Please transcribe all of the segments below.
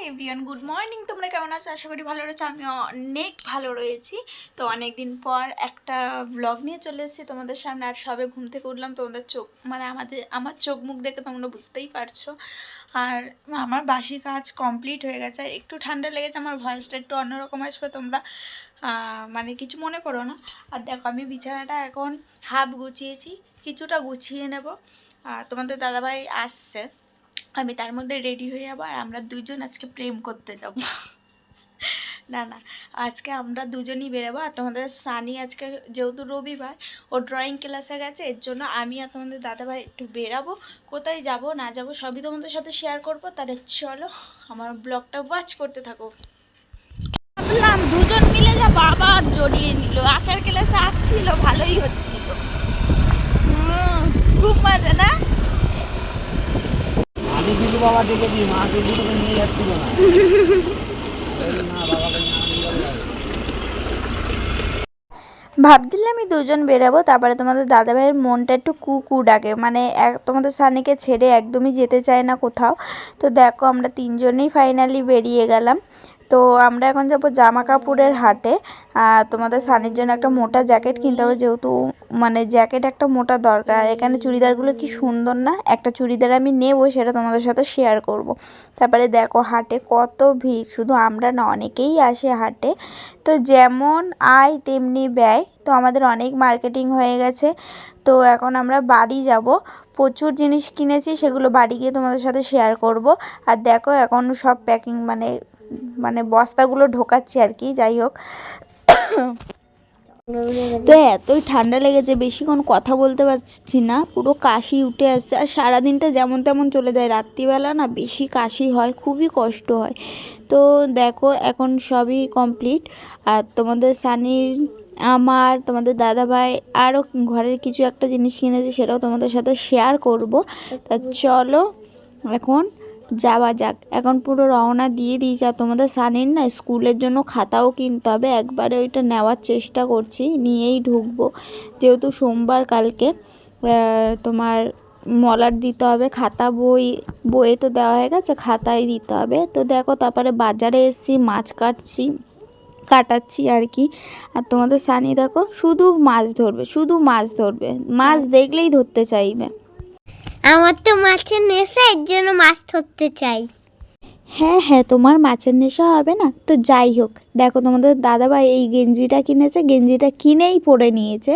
Everyone, good morning. তোমরা কেমন আছো? আশা করি ভালো রয়েছে। আমি অনেক ভালো রয়েছি। তো অনেক দিন পর একটা ব্লগ নিয়ে চলে এসেছি তোমাদের সামনে। আর সবে ঘুম থেকে উঠলাম, তোমাদের চোখ মানে আমার চোখ মুখ দেখে তোমরা বুঝতেই পারছো। আর আমার বাসি কাজ কমপ্লিট হয়ে গেছে। একটু ঠান্ডা লেগেছে, আমার ভয়েসটা একটু অন্যরকম আসবে, তোমরা মানে কিছু মনে করো না। আর দেখো, আমি বিছানাটা এখন হাফ গুছিয়েছি, কিছুটা গুছিয়ে নেব। তোমাদের দাদাভাই আসছে, আমি তার মধ্যে রেডি হয়ে যাবো। আর আমরা দুজন আজকে প্রেম করতে যাব। না না, আজকে আমরা দুজনই বেরোবো। আর তোমাদের সানি আজকে যেহেতু রবিবার, ও ড্রয়িং ক্লাসে গেছে, এর জন্য আমি আর তোমাদের দাদাভাই একটু বেরাবো। কোথায় যাব না যাব সবই তোমাদের সাথে শেয়ার করবো। তাহলে চলো আমার ব্লগটা ওয়াচ করতে থাকো। ভাবলাম দুজন মিলে যাবো, আবার জড়িয়ে নিল। আঁকার ক্লাসে আসছিল, ভালোই হচ্ছিল, খুব মজা না? আমি কিন্তু বাবা ডেকে দিই, মা কিন্তু নিয়ে যাচ্ছিল না। ভাবছিলাম আমি দুজন বেরাবো, তারপরে তোমাদের দাদাভাইয়ের মনটা একটু কু ডাকে, মানে তোমাদের সানিকে ছেড়ে একদমই যেতে চায় না কোথাও। তো দেখো, আমরা তিনজনেই ফাইনালি বেরিয়ে গেলাম। তো আমরা এখন যাবো জামা কাপড়ের হাটে। তোমাদের সানির জন্য একটা মোটা জ্যাকেট কিনতে হবে, যেহেতু মানে জ্যাকেট একটা মোটা দরকার। আর এখানে চুড়িদারগুলো কি সুন্দর না? একটা চুড়িদার আমি নেবো, সেটা তোমাদের সাথে শেয়ার করব। তারপরে দেখো হাটে কত ভিড়, শুধু আমরা না, অনেকেই আসে হাটে। তো যেমন আয় তেমনি ব্যয়, তো আমাদের অনেক মার্কেটিং হয়ে গেছে। তো এখন আমরা বাড়ি যাব, প্রচুর জিনিস কিনেছি, সেগুলো বাড়ি গিয়ে তোমাদের সাথে শেয়ার করব। আর দেখো এখন সব প্যাকিং মানে বস্তাগুলো ঢোকাচ্ছি আর কি। যাই হোক, তো এতই ঠান্ডা লেগেছে, বেশিক্ষণ কথা বলতে পারছি না, পুরো কাশি উঠে আসছে। আর সারাদিনটা যেমন তেমন চলে যায়, রাত্রিবেলা না বেশি কাশি হয়, খুবই কষ্ট হয়। তো দেখো এখন সবই কমপ্লিট। আর তোমাদের সানির, আমার, তোমাদের দাদাভাই আরও ঘরের কিছু একটা জিনিস কিনেছি, সেটাও তোমাদের সাথে শেয়ার করব। তা চলো এখন যাওয়া যাক। এখন পুরো রওনা দিয়ে দিয়েছি। আর তোমাদের সানির না স্কুলের জন্য খাতাও কিনতে হবে, একবারে ওইটা নেওয়ার চেষ্টা করছি, নিয়েই ঢুকবো। যেহেতু সোমবার কালকে তোমার মলাট দিতে হবে, খাতা বইয়ে তো দেওয়া হয়ে গেছে, খাতায় দিতে হবে। তো দেখো, তারপরে বাজারে এসেছি, মাছ কাটাচ্ছি আর কি। আর তোমাদের সানি দেখো শুধু মাছ ধরবে, শুধু মাছ ধরবে, মাছ দেখলেই ধরতে চাইবে। আমার তো মাছের নেশা, এর জন্য মাছ ধরতে চাই। হ্যাঁ হ্যাঁ, তোমার মাছের নেশা হবে না? তো যাই হোক, দেখো তোমাদের দাদাভাই এই গেঞ্জিটা কিনেছে, গেঞ্জিটা কিনেই পরে নিয়েছে,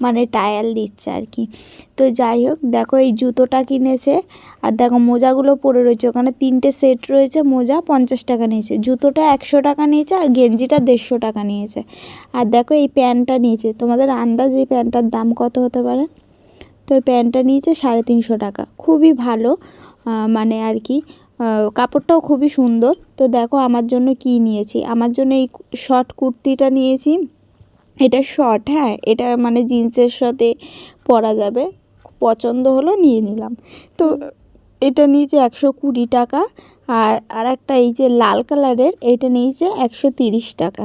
মানে ট্রায়াল দিচ্ছে আর কি। তো যাই হোক, দেখো এই জুতোটা কিনেছে। আর দেখো মোজাগুলো পরে রয়েছে, ওখানে 3টে সেট রয়েছে। মোজা 50 টাকা নিয়েছে, জুতোটা 100 টাকা নিয়েছে, আর গেঞ্জিটা 150 টাকা নিয়েছে। আর দেখো এই প্যান্টটা নিয়েছে, তোমাদের আন্দাজ এই প্যান্টটার দাম কত হতে পারে? তো এই প্যান্টটা নিয়েছে 350 টাকা, খুবই ভালো মানে আর কি। কাপড়টাও খুবই সুন্দর। তো দেখো আমার জন্য কি নিয়েছি, আমার জন্য এই শর্ট কুর্তিটা নিয়েছি। এটা শর্ট, হ্যাঁ, এটা মানে জিন্সের সাথে পরা যাবে, পছন্দ হলো নিয়ে নিলাম। তো এটা নিয়েছে 120 টাকা। আর একটা এই যে লাল কালারের, এটা নিয়েছে 130 টাকা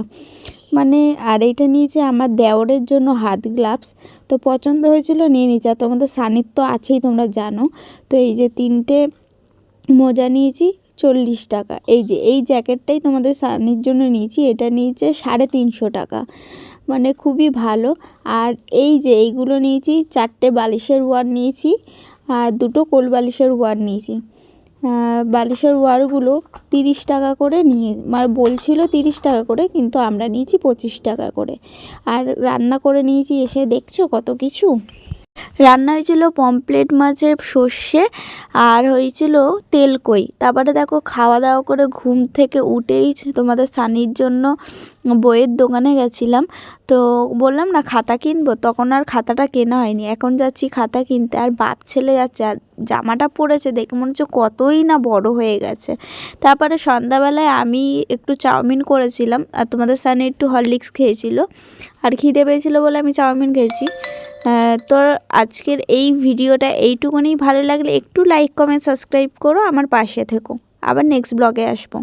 মানে। আর এইটা নিয়েছে আমার দেওরের জন্য হাত গ্লাভস। তো পছন্দ হয়েছিল, নিয়ে নিয়েছে। আর তোমাদের সানির তো আছেই, তোমরা জানো। তো এই যে 3টে মোজা নিয়েছি 40 টাকা। এই যে এই জ্যাকেটটাই তোমাদের সানির জন্য নিয়েছি, এটা নিয়েছে 350 টাকা, মানে খুবই ভালো। আর এই যে এইগুলো নিয়েছি, 4টে বালিশের ওয়ার নিয়েছি, আর 2টো কোল বালিশের ওয়ার নিয়েছি। বালিশের ওয়ারগুলো 30 টাকা করে নিয়ে, মানে বলছিল 30 টাকা করে, কিন্তু আমরা নিয়েছি 25 টাকা করে। আর রান্না করে নিয়েছি, এসে দেখছো কত কিছু রান্না হয়েছিল। পমফ্রেট মাছের সর্ষে, আর হয়েছিল তেলকই। তারপরে দেখো খাওয়া দাওয়া করে ঘুম থেকে উঠেই তোমাদের সানির জন্য বইয়ের দোকানে গেছিলাম। তো বললাম না খাতা কিনবো, তখন আর খাতাটা কেনা হয়নি, এখন যাচ্ছি খাতা কিনতে। আর বাপ ছেলে যাচ্ছে, আর জামাটা পরেছে দেখে মনে হচ্ছে কতই না বড় হয়ে গেছে। তারপরে সন্ধ্যাবেলায় আমি একটু চাউমিন করেছিলাম, আর তোমাদের সানি একটু হরলিক্স খেয়েছিল। আর খিদে পেয়েছিল বলে আমি চাউমিন খেয়েছি। তো আজকের এই ভিডিওটা এইটুকুনি। ভালো লাগলে একটু লাইক কমেন্ট সাবস্ক্রাইব করো, আমার পাশে থেকো। আবার নেক্সট ব্লগে আসবো।